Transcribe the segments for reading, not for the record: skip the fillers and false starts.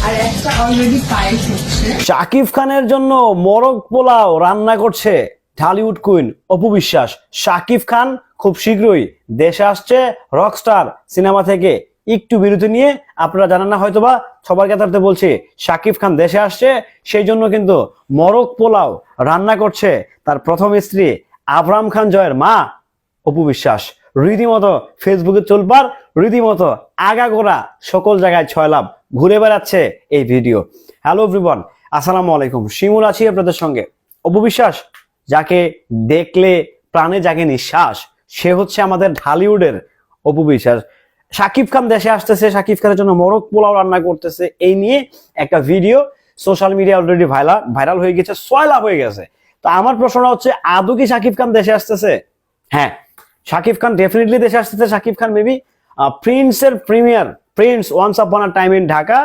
আর একটা অলরেডি পায়েস হচ্ছে। শাকিব খানের জন্য মোরগ পোলাও রান্না করছে ঢালিউড কুইন অপু বিশ্বাস। শাকিব খান খুব শীঘ্রই দেশে আসছে রকস্টার সিনেমা থেকে। একটু বিরতি নিয়ে, আপনারা জানেন না হয়তোবা, সবার কাছে বলছি, শাকিব খান দেশে আসছে, সেই জন্য কিন্তু মোরগ পোলাও রান্না করছে তার প্রথম স্ত্রী আবরাম খান জয়ের মা অপু বিশ্বাস। রীতিমতো ফেসবুকে চলবার, রীতিমতো আগাগোড়া সকল জায়গায় ছয়লাভ ঘুরে বেড়াচ্ছে এই ভিডিও। হ্যালো এভরিওয়ান, আসসালামু আলাইকুম। শিমুল আছি আপনাদের সঙ্গে। অপু বিশ্বাস, যাকে দেখলে প্রাণে জাগে নিঃশ্বাস, সে হচ্ছে আমাদের ঢালিউডের অপু বিশ্বাস। শাকিব খান দেশে আসতেছে, শাকিব খানের জন্য মোরগ পোলাও রান্না করতেছে, এই নিয়ে একটা video social media already viral হয়ে গেছে, ছয়লাভ হয়ে গেছে। তো আমার প্রশ্নটা হচ্ছে, আদৌ কি শাকিব খান দেশে আসতেছে? হ্যাঁ, শাকিব খান ডেফিনেটলি দেশে আসতেছে। শাকিব খান মেবি প্রিন্সের premiere, Prince once upon a time in Dhaka,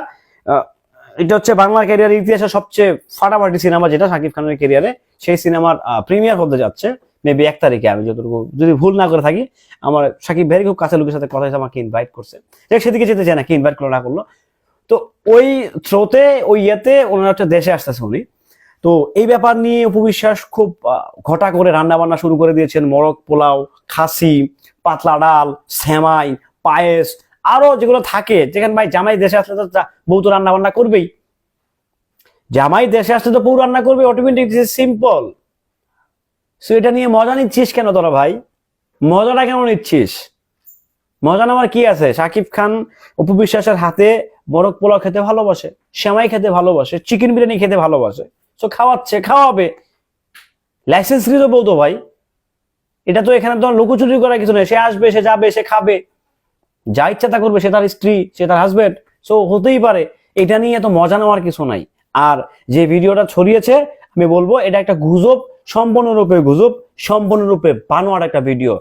এটা হচ্ছে বাংলা ক্যারিয়ারের ইতিহাসে সবচেয়ে ফাটাফাটি সিনেমা যেটা শাকিব খানের ক্যারিয়ারে, সেই সিনেমার প্রিমিয়ার হতে যাচ্ছে মেবি 1 তারিখে। আমি যতটুকু যদি ভুল না করে থাকি, আমার শাকিব ভাইয়ের খুব কাছের লোকের সাথে কথা হয়েছে, আমাকে ইনভাইট করছে, সেদিকে যেতে চায় না, কি ইনভাইট করলো না করলো। তো ওই থ্রোতে, ওই ইয়েতে ওনার একটা দেশে আসতেছে উনি। তো এই ব্যাপার নিয়ে অপু বিশ্বাস খুব ঘটা করে রান্না বান্না শুরু করে দিয়েছেন। মোরগ পোলাও, খাসি, পাতলা ডাল, সেমাই, পায়েস, আরো যেগুলো থাকে, যেখানে ভাই জামাই দেশে আসলে তো বউ তো রান্না বান্না করবেই। জামাই দেশে আসলে তো বউ রান্না করবে, অটোমেটিক, সিম্পল। সো এটা নিয়ে মজা নিচ্ছিস কেন তোরা ভাই? মজাটা কেন নিচ্ছিস? মজা নেওয়ার কি আছে? শাকিব খান অপু বিশ্বাসের হাতে মোরগ পোলাও খেতে ভালোবাসে, সেমাই খেতে ভালোবাসে, চিকেন বিরিয়ানি খেতে ভালোবাসে। তো খাওয়াচ্ছে, খাওয়াবে। লাইসেন্স ফ্রি তো বলতো ভাই, এটা তো এখানে তো লুকোচুরি করার কিছু নেই। সে আসবে, সে যাবে, সে খাবে, যা ইচ্ছা তা করবে। সে তার স্ত্রী, সে তার হাজবেন্ড, সো হতেই পারে। এটা নিয়ে এত মজা নেওয়ার কিছু নাই। আর যে ভিডিওটা ছড়িয়েছে, আমি বলবো এটা একটা গুজব, সম্পূর্ণরূপে গুজব, সম্পূর্ণরূপে বানোয়ার একটা ভিডিও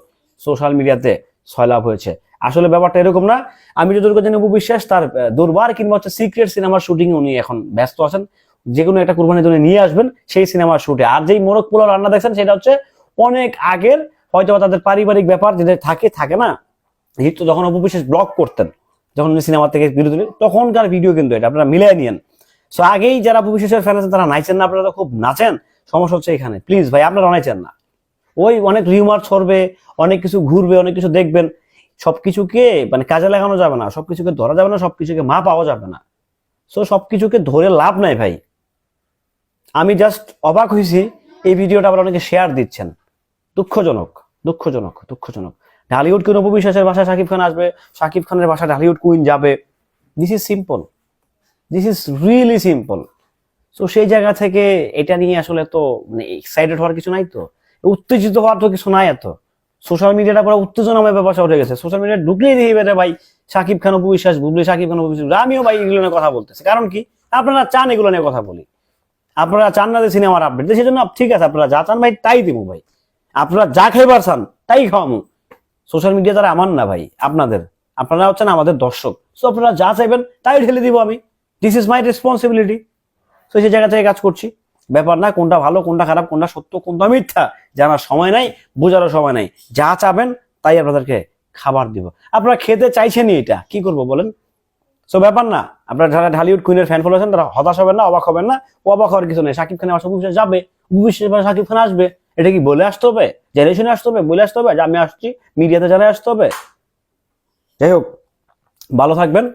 সোশ্যাল মিডিয়াতে ছয়লাভ হয়েছে। আসলে ব্যাপারটা এরকম না। আমি যতটুকু জানি অপু বিশ্বাস তার দুর্বার কিংবা হচ্ছে সিক্রেট সিনেমার শুটিং উনি এখন ব্যস্ত আছেন। যে কোনো একটা কুরবানির জন্য নিয়ে আসবেন সেই সিনেমার শুটে। আর যেই মোরগ পোলাও রান্না দেখছেন, সেটা হচ্ছে অনেক আগের, হয়তো তাদের পারিবারিক ব্যাপার যেটা থাকে না, হিট যখন অপু বিশ্বাস ব্লগ করতেন, যখন সিনেমা থেকে বিরতি, তখনকার ভিডিও কিন্তু এটা, আপনারা মিলাই নিয়েন। সো আগেই যারা অপু বিশ্বাসের ফ্যান আছেন তারা নাইছেন না, আপনারা তো খুব নাচেন। সমস্যা হচ্ছে এখানে, প্লিজ ভাই আপনারা নাইছেন না। ওই অনেক রিউমার ছড়বে, অনেক কিছু ঘুরবে, অনেক কিছু দেখবেন, সবকিছুকে মানে কাজে লাগানো যাবে না, সবকিছুকে ধরা যাবে না, সবকিছুকে মা পাওয়া যাবে না। সো সবকিছুকে ধরে লাভ নাই ভাই। আমি জাস্ট অবাক হয়েছি এই ভিডিওটা আবার অনেকে শেয়ার দিচ্ছেন। দুঃখজনক, দুঃখজনক, দুঃখজনক। ঢালিউড কুইন অপু বিশ্বাসের বাসায় শাকিব খান আসবে, শাকিব খানের বাসায় ঢালিউড কুইন যাবে। This is simple, this is really simple. তো সেই জায়গা থেকে এটা নিয়ে আসলে তো মানে এক্সাইটেড হওয়ার কিছু নাই, তো উত্তেজিত হওয়ার তো কিছু নাই। এত সোশ্যাল মিডিয়াটা পুরো উত্তেজনাময় ব্যাপার উঠে গেছে। সোশ্যাল মিডিয়া ঢুকলেই দেখি বেড়ে ভাই শাকিব খান অপু বিশ্বাস, বুঝলে শাকিব খান অপু বিশ্বাস। আমিও ভাই এগুলো নিয়ে কথা বলতেছি, কারণ কি আপনারা চান এগুলো নিয়ে কথা বলি। আপনারা চান না যে সিনেমার আপডেট, সেই জন্য ঠিক আছে, আপনারা যা চান ভাই তাই দিব ভাই। আপনারা যা খাইবার চান তাই খাওয়ামু। সোশ্যাল মিডিয়া তারা আমার না ভাই, আপনাদের। আপনারা হচ্ছেন আমাদের দর্শক। সো আপনারা যা চাইবেন তাই ঢেলে দিব আমি। This is my responsibility. তো সেই জায়গা থেকে কাজ করছি। ব্যাপার না কোনটা ভালো, কোনটা খারাপ, কোনটা সত্য, কোনটা মিথ্যা জানার সময় নাই, বোঝারও সময় নাই। যা চাবেন তাই আপনাদেরকে খাবার দিব। আপনারা খেতে চাইছেনই, এটা কি করবো বলেন? সো ব্যাপার না, আপনারা যারা ঢালিউড কুইনের ফ্যান ফলোয়ার আছেন তারা হতাশ হবেন না, অবাক হবেন না। অবাক হওয়ার কিছু নেই। শাকিব খানের বাসায় অপু বিশ্বাস যাবে, অপু বিশ্বাসের শাকিব খান আসবে। এটা কি বলে আসতে হবে? জেনারেশনে আসতে হবে? বলে আসতে হবে যে আমি আসছি? মিডিয়াতে যারা আসতে হবে? যাই হোক, ভালো থাকবেন।